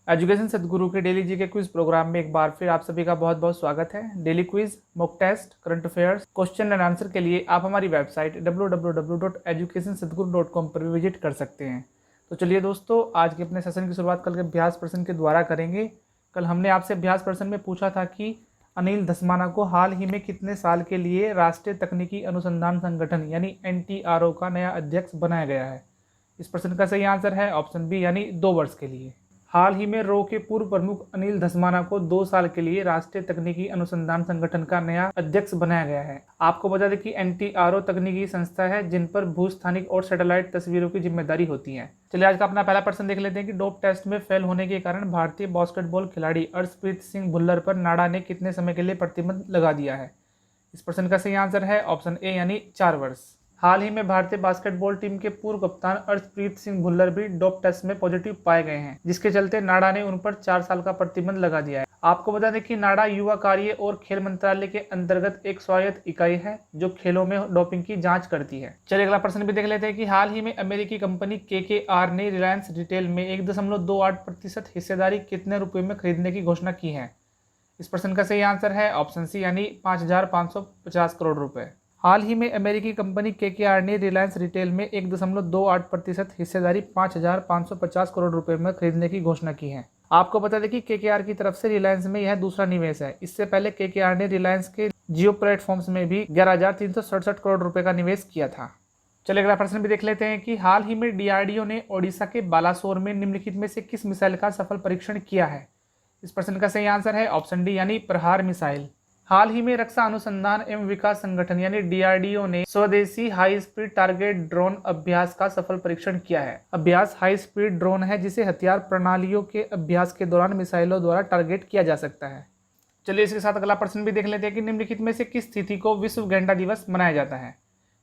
Education सदगुरु के daily GK quiz programme में एक बार फिर आप सभी का बहुत बहुत स्वागत है। Daily quiz, mock test, current affairs, question and answer के लिए आप हमारी वेबसाइट www.educationsadguru.com पर भी विजिट कर सकते हैं। तो चलिए दोस्तों, आज के अपने सेशन की शुरुआत कल के अभ्यास प्रश्न के द्वारा करेंगे। कल हमने आपसे अभ्यास प्रश्न में पूछा था कि अनिल धस्माना को हाल ही में कितने साल के लिए राष्ट्रीय तकनीकी अनुसंधान संगठन यानी NTRO का नया अध्यक्ष बनाया गया है। इस प्रश्न का सही आंसर है ऑप्शन बी यानी 2 वर्ष के लिए। हाल ही में रो के पूर्व प्रमुख अनिल धस्माना को 2 साल के लिए राष्ट्रीय तकनीकी अनुसंधान संगठन का नया अध्यक्ष बनाया गया है। आपको बता दें कि NTRO तकनीकी संस्था है जिन पर भूस्थानिक और सैटेलाइट तस्वीरों की जिम्मेदारी होती है। चलिए आज का अपना पहला प्रश्न देख लेते हैं कि डोप टेस्ट में फेल होने के कारण भारतीय बास्केटबॉल खिलाड़ी अर्शप्रीत सिंह भुल्लर पर नाडा ने कितने समय के लिए प्रतिबंध लगा दिया है। इस प्रश्न का सही आंसर है ऑप्शन ए यानी 4 वर्ष। हाल ही में भारतीय बास्केटबॉल टीम के पूर्व कप्तान अर्शप्रीत सिंह भुल्लर भी डोप टेस्ट में पॉजिटिव पाए गए हैं, जिसके चलते नाडा ने उन पर 4 साल का प्रतिबंध लगा दिया है। आपको बता दें कि नाडा युवा कार्य और खेल मंत्रालय के अंतर्गत एक स्वायत्त इकाई है जो खेलों में डोपिंग की जांच करती है। चलिए अगला प्रश्न भी देख लेते हैं कि हाल ही में अमेरिकी कंपनी KKR ने रिलायंस रिटेल में 1.28% हिस्सेदारी कितने रुपए में खरीदने की घोषणा की है। इस प्रश्न का सही आंसर है ऑप्शन सी यानी 5,550 करोड़ रुपए। हाल ही में अमेरिकी कंपनी KKR ने रिलायंस रिटेल में 1.28% हिस्सेदारी 5,550 करोड़ रुपए में खरीदने की घोषणा की है। आपको बता दें कि KKR की तरफ से रिलायंस में यह दूसरा निवेश है। इससे पहले KKR ने रिलायंस के जियो प्लेटफॉर्म्स में भी 11,367 करोड़ रुपए का निवेश किया था। चलिए अगला प्रश्न भी देख लेते हैं कि हाल ही में DRDO ने ओडिशा के बालासोर में निम्नलिखित में से किस मिसाइल का सफल परीक्षण किया है। इस प्रश्न का सही आंसर है ऑप्शन डी यानी प्रहार मिसाइल। हाल ही में रक्षा अनुसंधान एवं विकास संगठन यानी DRDO ने स्वदेशी हाई स्पीड टारगेट ड्रोन अभ्यास का सफल परीक्षण किया है। अभ्यास हाई स्पीड ड्रोन है जिसे हथियार प्रणालियों के अभ्यास के दौरान मिसाइलों द्वारा टारगेट किया जा सकता है। चलिए इसके साथ अगला प्रश्न भी देख लेते हैं कि निम्नलिखित में से किस तिथि को विश्व गैंडा दिवस मनाया जाता है।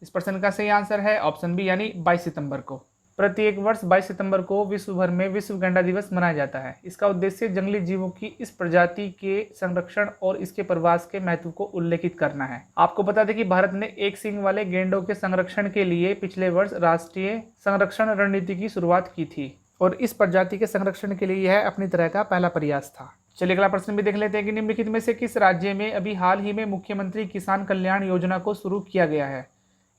इस प्रश्न का सही आंसर है ऑप्शन बी यानी 22 सितंबर को। प्रत्येक वर्ष 22 सितंबर को विश्व भर में विश्व गैंडा दिवस मनाया जाता है। इसका उद्देश्य जंगली जीवों की इस प्रजाति के संरक्षण और इसके प्रवास के महत्व को उल्लेखित करना है। आपको बता दें कि भारत ने एक सींग वाले गेंडों के संरक्षण के लिए पिछले वर्ष राष्ट्रीय संरक्षण रणनीति की शुरुआत की थी और इस प्रजाति के संरक्षण के लिए यह अपनी तरह का पहला प्रयास था। चलिए अगला प्रश्न भी देख लेते हैं कि निम्नलिखित में से किस राज्य में अभी हाल ही में मुख्यमंत्री किसान कल्याण योजना को शुरू किया गया है।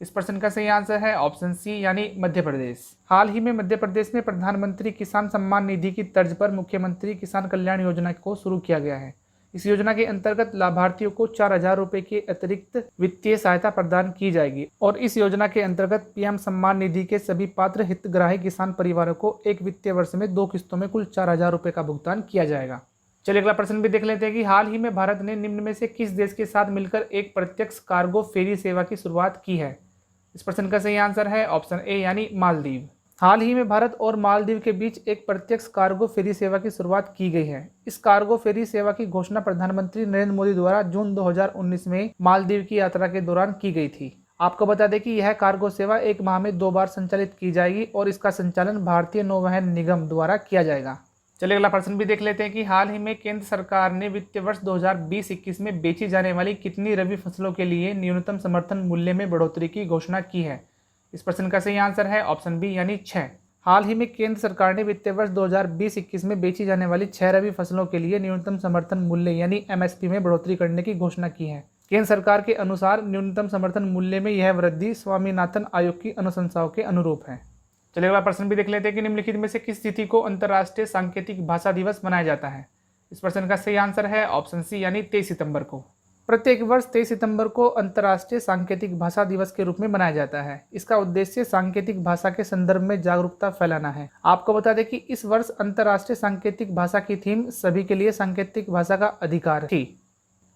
इस प्रश्न का सही आंसर है ऑप्शन सी यानी मध्य प्रदेश। हाल ही में मध्य प्रदेश में प्रधानमंत्री किसान सम्मान निधि की तर्ज पर मुख्यमंत्री किसान कल्याण योजना को शुरू किया गया है। इस योजना के अंतर्गत लाभार्थियों को 4,000 रुपए की अतिरिक्त वित्तीय सहायता प्रदान की जाएगी और इस योजना के अंतर्गत PM सम्मान निधि के सभी पात्र हितग्राही किसान परिवारों को एक वित्तीय वर्ष में 2 किस्तों में कुल 4,000 रुपए का भुगतान किया जाएगा। चलिए अगला प्रश्न भी देख लेते हैं कि हाल ही में भारत ने निम्न में से किस देश के साथ मिलकर एक प्रत्यक्ष कार्गो फेरी सेवा की शुरुआत की है। इस प्रश्न का सही आंसर है ऑप्शन ए यानी मालदीव। हाल ही में भारत और मालदीव के बीच एक प्रत्यक्ष कार्गो फेरी सेवा की शुरुआत की गई है। इस कार्गो फेरी सेवा की घोषणा प्रधानमंत्री नरेंद्र मोदी द्वारा जून 2019 में मालदीव की यात्रा के दौरान की गई थी। आपको बता दें कि यह कार्गो सेवा 1 माह में 2 बार संचालित की जाएगी और इसका संचालन भारतीय नौवहन निगम द्वारा किया जाएगा। चलिए अगला प्रश्न भी देख लेते हैं कि हाल ही में केंद्र सरकार ने वित्तीय वर्ष 2020-21 में बेची जाने वाली कितनी रबी फसलों के लिए न्यूनतम समर्थन मूल्य में बढ़ोतरी की घोषणा की है। इस प्रश्न का सही आंसर है ऑप्शन बी यानी 6। हाल ही में केंद्र सरकार ने वित्तीय वर्ष 2020-21 में बेची जाने वाली 6 रबी फसलों के लिए न्यूनतम समर्थन मूल्य यानी MSP में बढ़ोतरी करने की घोषणा की है। केंद्र सरकार के अनुसार न्यूनतम समर्थन मूल्य में यह वृद्धि स्वामीनाथन आयोग की अनुशंसाओं के अनुरूप है। चलिए अगला प्रश्न भी देख लेते हैं कि निम्नलिखित में से किस तिथि को अंतर्राष्ट्रीय सांकेतिक भाषा दिवस मनाया जाता है। इस प्रश्न का सही आंसर है ऑप्शन सी यानी 23 सितंबर को। प्रत्येक वर्ष 23 सितंबर को अंतर्राष्ट्रीय सांकेतिक भाषा दिवस के रूप में मनाया जाता है। इसका उद्देश्य सांकेतिक भाषा के संदर्भ में जागरूकता फैलाना है। आपको बता दें कि इस वर्ष अंतर्राष्ट्रीय सांकेतिक भाषा की थीम सभी के लिए सांकेतिक भाषा का अधिकार थी।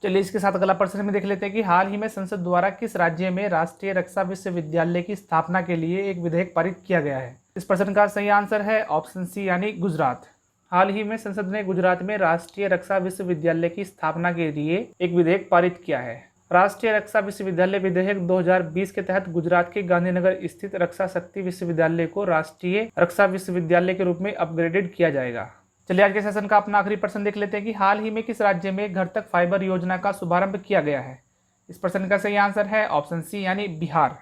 चलिए इसके साथ अगला प्रश्न में देख लेते हैं कि हाल ही में संसद द्वारा किस राज्य में राष्ट्रीय रक्षा विश्वविद्यालय की स्थापना के लिए एक विधेयक पारित किया गया है। इस प्रश्न का सही आंसर है ऑप्शन सी यानी गुजरात। हाल ही में संसद ने गुजरात में राष्ट्रीय रक्षा विश्वविद्यालय की स्थापना के लिए एक विधेयक पारित किया है। राष्ट्रीय रक्षा विश्वविद्यालय विधेयक 2020 के तहत गुजरात के गांधीनगर स्थित रक्षा शक्ति विश्वविद्यालय को राष्ट्रीय रक्षा विश्वविद्यालय के रूप में अपग्रेडेड किया जाएगा। चलिए आज के सेशन का अपना आखिरी प्रश्न देख लेते हैं कि हाल ही में किस राज्य में घर तक फाइबर योजना का शुभारंभ किया गया है। इस प्रश्न का सही आंसर है ऑप्शन सी यानी बिहार।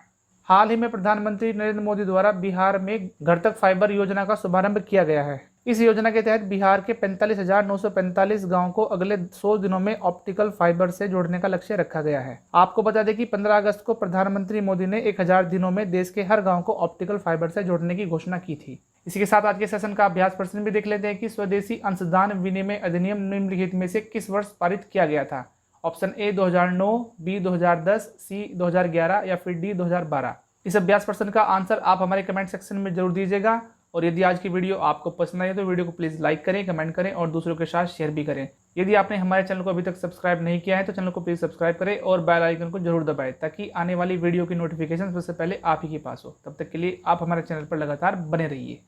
हाल ही में प्रधानमंत्री नरेंद्र मोदी द्वारा बिहार में घर तक फाइबर योजना का शुभारंभ किया गया है। इस योजना के तहत बिहार के 45,945 गाँव को अगले 100 दिनों में ऑप्टिकल फाइबर से जोड़ने का लक्ष्य रखा गया है। आपको बता दें कि 15 अगस्त को प्रधानमंत्री मोदी ने 1000 दिनों में देश के हर गाँव को ऑप्टिकल फाइबर से जोड़ने की घोषणा की थी। इसी के साथ आज के सेशन का अभ्यास प्रश्न भी देख लेते हैं कि स्वदेशी अंशदान विनिमय अधिनियम निम्नलिखित में से किस वर्ष पारित किया गया था। ऑप्शन ए 2009, बी 2010, सी 2011 या फिर डी 2012। इस अभ्यास प्रश्न का आंसर आप हमारे कमेंट सेक्शन में जरूर दीजिएगा। और यदि आज की वीडियो आपको पसंद आई तो वीडियो को प्लीज़ लाइक करें, कमेंट करें और दूसरों के साथ शेयर भी करें। यदि आपने हमारे चैनल को अभी तक सब्सक्राइब नहीं किया है तो चैनल को प्लीज़ सब्सक्राइब करें और बेल आइकन को जरूर दबाएं ताकि आने वाली वीडियो की नोटिफिकेशन सबसे पहले आप ही के पास हो। तब तक के लिए आप हमारे चैनल पर लगातार बने रहिए।